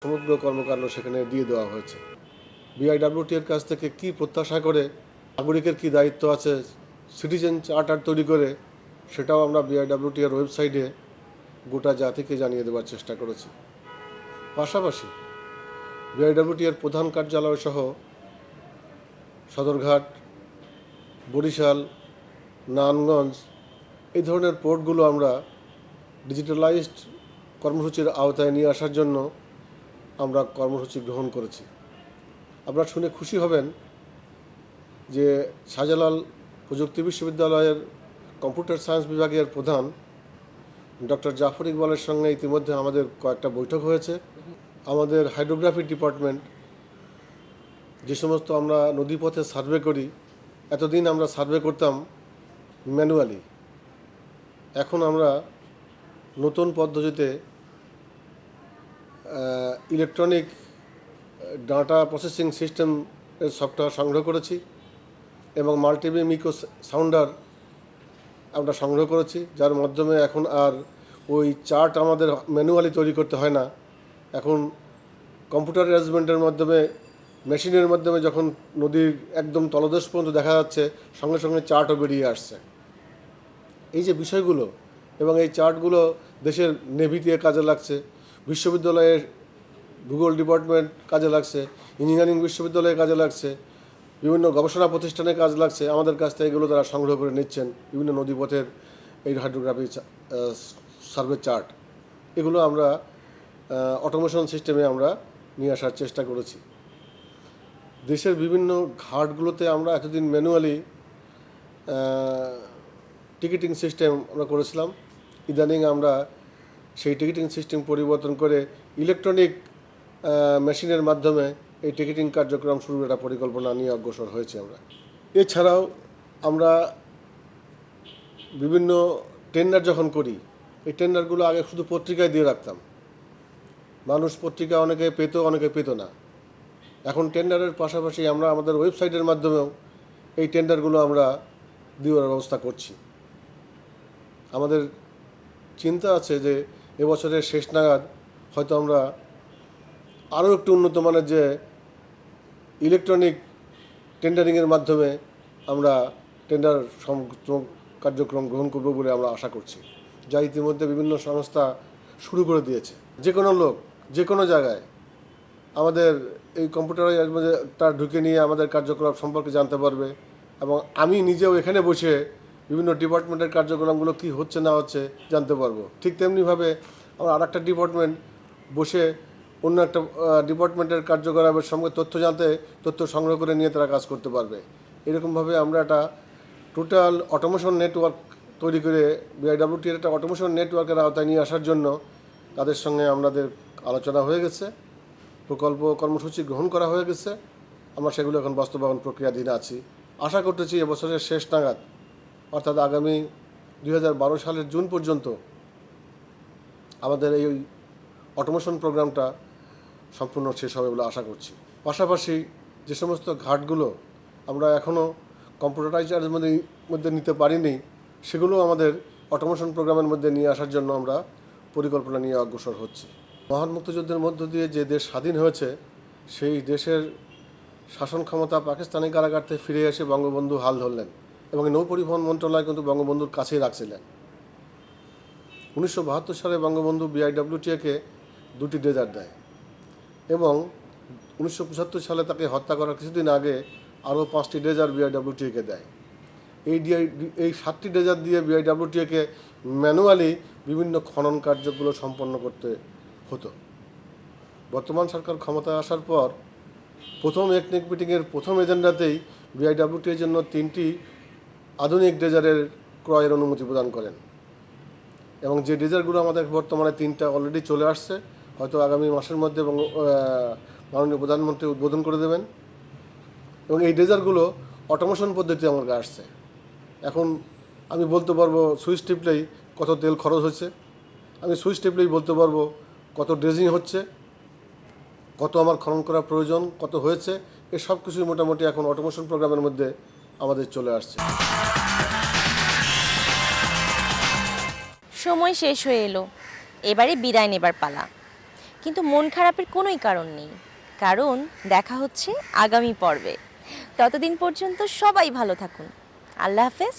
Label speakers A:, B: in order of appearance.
A: সমগ্র কর্মকাণ্ড সেখানে দিয়ে দেওয়া হয়েছে। বিআইডব্লিউটি এর কাছ থেকে কি প্রত্যাশা করে, নাগরিকের কি দায়িত্ব আছে, সিটিজেন চার্টার তৈরি করে সেটাও আমরা বিআইডব্লিউটি এর ওয়েবসাইটে গোটা জাতিকে জানিয়ে দেওয়ার চেষ্টা করেছি। পাশাপাশি বিআইডব্লিউটি এর প্রধান কার্যালয় সহ সদরঘাট, বরিশাল, নারায়ণগঞ্জ এই ধরনের পোর্টগুলো আমরা ডিজিটালাইজড কর্মসূচির আওতায় নিয়ে আসার জন্য আমরা কর্মসূচি গ্রহণ করেছি। আপনারা শুনে খুশি হবেন যে শাহজালাল প্রযুক্তি বিশ্ববিদ্যালয়ের কম্পিউটার সায়েন্স বিভাগের প্রধান ডক্টর জাফর ইকবালের সঙ্গে ইতিমধ্যে আমাদের কয়েকটা বৈঠক হয়েছে। আমাদের হাইড্রোগ্রাফি ডিপার্টমেন্ট, যে সমস্ত আমরা নদীপথে সার্ভে করি, এতদিন আমরা সার্ভে করতাম ম্যানুয়ালি, এখন আমরা নতুন পদ্ধতিতে ইলেকট্রনিক ডাটা প্রসেসিং সিস্টেমের সফটওয়্যার সংগ্রহ করেছি এবং মাল্টিবিম ইকো সাউন্ডার আমরা সংগ্রহ করেছি, যার মাধ্যমে এখন আর ওই চার্ট আমাদের ম্যানুয়ালি তৈরি করতে হয় না। এখন কম্পিউটার অ্যারেঞ্জমেন্টের মাধ্যমে, মেশিনের মাধ্যমে যখন নদীর একদম তলদেশ পর্যন্ত দেখা যাচ্ছে, সঙ্গে সঙ্গে চার্টও বেরিয়ে আসছে। এই যে বিষয়গুলো এবং এই চার্টগুলো দেশের নেভিতে কাজে লাগছে, বিশ্ববিদ্যালয়ের ভূগোল ডিপার্টমেন্ট কাজে লাগছে, ইঞ্জিনিয়ারিং বিশ্ববিদ্যালয়ে কাজে লাগছে, বিভিন্ন গবেষণা প্রতিষ্ঠানে কাজ লাগছে। আমাদের কাছ থেকে এগুলো তারা সংগ্রহ করে নিচ্ছেন, বিভিন্ন নদীপথের এই হাইড্রোগ্রাফি সার্ভে চার্ট, এগুলো আমরা অটোমেশন সিস্টেমে আমরা নিয়ে আসার চেষ্টা করেছি। দেশের বিভিন্ন ঘাটগুলোতে আমরা এতদিন ম্যানুয়ালি টিকিটিং সিস্টেম আমরা করেছিলাম, ইদানিং আমরা সেই টিকিটিং সিস্টেম পরিবর্তন করে ইলেকট্রনিক মেশিনের মাধ্যমে এই টিকিটিং কার্যক্রম শুরুর একটা পরিকল্পনা নিয়ে অগ্রসর হয়েছে আমরা। এছাড়াও আমরা বিভিন্ন টেন্ডার যখন করি, এই টেন্ডারগুলো আগে শুধু পত্রিকায় দিয়ে রাখতাম, মানুষ পত্রিকা অনেকে পেত, অনেকে পেত না। এখন টেন্ডারের পাশাপাশি আমরা আমাদের ওয়েবসাইটের মাধ্যমেও এই টেন্ডারগুলো আমরা দেওয়ার ব্যবস্থা করছি। আমাদের চিন্তা আছে যে এবছরের শেষ নাগাদ হয়তো আমরা আরও একটু উন্নত মানের যে ইলেকট্রনিক টেন্ডারিংয়ের মাধ্যমে আমরা টেন্ডার কার্যক্রম গ্রহণ করব বলে আমরা আশা করছি, যা ইতিমধ্যে বিভিন্ন সংস্থা শুরু করে দিয়েছে। যে কোনো লোক যে কোনো জায়গায় আমাদের এই কম্পিউটারের মধ্যে তার ঢুকে নিয়ে আমাদের কার্যক্রম সম্পর্কে জানতে পারবে এবং আমি নিজেও এখানে বসে বিভিন্ন ডিপার্টমেন্টের কার্যক্রমগুলো কী হচ্ছে না হচ্ছে জানতে পারবো। ঠিক তেমনিভাবে আমরা আর একটা ডিপার্টমেন্ট বসে অন্য একটা ডিপার্টমেন্টের কার্যকলাপের সঙ্গে তথ্য সংগ্রহ করে নিয়ে তারা কাজ করতে পারবে। এরকমভাবে আমরা একটা টোটাল অটোমেশন নেটওয়ার্ক তৈরি করে বিআইডব্লিউটির একটা অটোমেশন নেটওয়ার্কের আওতায় নিয়ে আসার জন্য তাদের সঙ্গে আমাদের আলোচনা হয়ে গেছে, প্রকল্প কর্মসূচি গ্রহণ করা হয়ে গেছে। আমরা সেগুলো এখন বাস্তবায়ন প্রক্রিয়াধীন আছি। আশা করতেছি এবছরের শেষ নাগাদ, অর্থাৎ আগামী 2012 সালের জুন পর্যন্ত আমাদের এই অটোমেশন প্রোগ্রামটা সম্পূর্ণ শেষ হবে বলে আশা করছি। পাশাপাশি যে সমস্ত ঘাটগুলো আমরা এখনও কম্পিউটারাইজারের মধ্যে নিতে পারিনি, সেগুলো আমাদের অটোমেশন প্রোগ্রামের মধ্যে নিয়ে আসার জন্য আমরা পরিকল্পনা নিয়ে অগ্রসর হচ্ছি। মহান মুক্তিযুদ্ধের মধ্য দিয়ে যে দেশ স্বাধীন হয়েছে, সেই দেশের শাসন ক্ষমতা পাকিস্তানি কারাগার থেকে ফিরে এসে বঙ্গবন্ধু হাল ধরলেন এবং নৌ পরিবহন মন্ত্রণালয় কিন্তু বঙ্গবন্ধুর কাছেই রাখছিলেন। 1972 সালে বঙ্গবন্ধু বিআইডব্লিউটিকে 2টি ড্রেজার দেয় এবং 1975 সালে তাকে হত্যা করার কিছুদিন আগে আরও 5টি ড্রেজার বিআইডব্লিউটিকে দেয়। এই 7টি ড্রেজার দিয়ে বিআইডব্লিউটিকে ম্যানুয়ালি বিভিন্ন খনন কার্যগুলো সম্পন্ন করতে হতো। বর্তমান সরকার ক্ষমতায় আসার পর প্রথম একনেক মিটিংয়ের প্রথম এজেন্ডাতেই বিআইডব্লিউটির জন্য 3টি আধুনিক ড্রেজারের ক্রয়ের অনুমতি প্রদান করেন এবং যে ড্রেজারগুলো আমাদের বর্তমানে 3টা অলরেডি চলে আসছে, হয়তো আগামী মাসের মধ্যে মাননীয় প্রধানমন্ত্রী উদ্বোধন করে দেবেন এবং এই ড্রেজারগুলো অটোমেশন পদ্ধতিতে আমার কাছে আসছে। এখন আমি বলতে পারবো সুইচ টিপলেই কত তেল খরচ হচ্ছে, আমি সুইচ টিপলেই বলতে পারবো কত ড্রেজিং হচ্ছে, কত আমার খনন করা প্রয়োজন, কত হয়েছে, এই সব কিছুই মোটামুটি এখন অটোমেশন প্রোগ্রামের মধ্যে আমাদের চলে আসছে।
B: সময় শেষ হয়ে এলো, এবারে বিদায় নেবার পালা। কিন্তু মন খারাপের কোনোই কারণ নেই, কারণ দেখা হচ্ছে আগামী পর্বে। ততদিন পর্যন্ত সবাই ভালো থাকুন। আল্লাহ হাফেজ।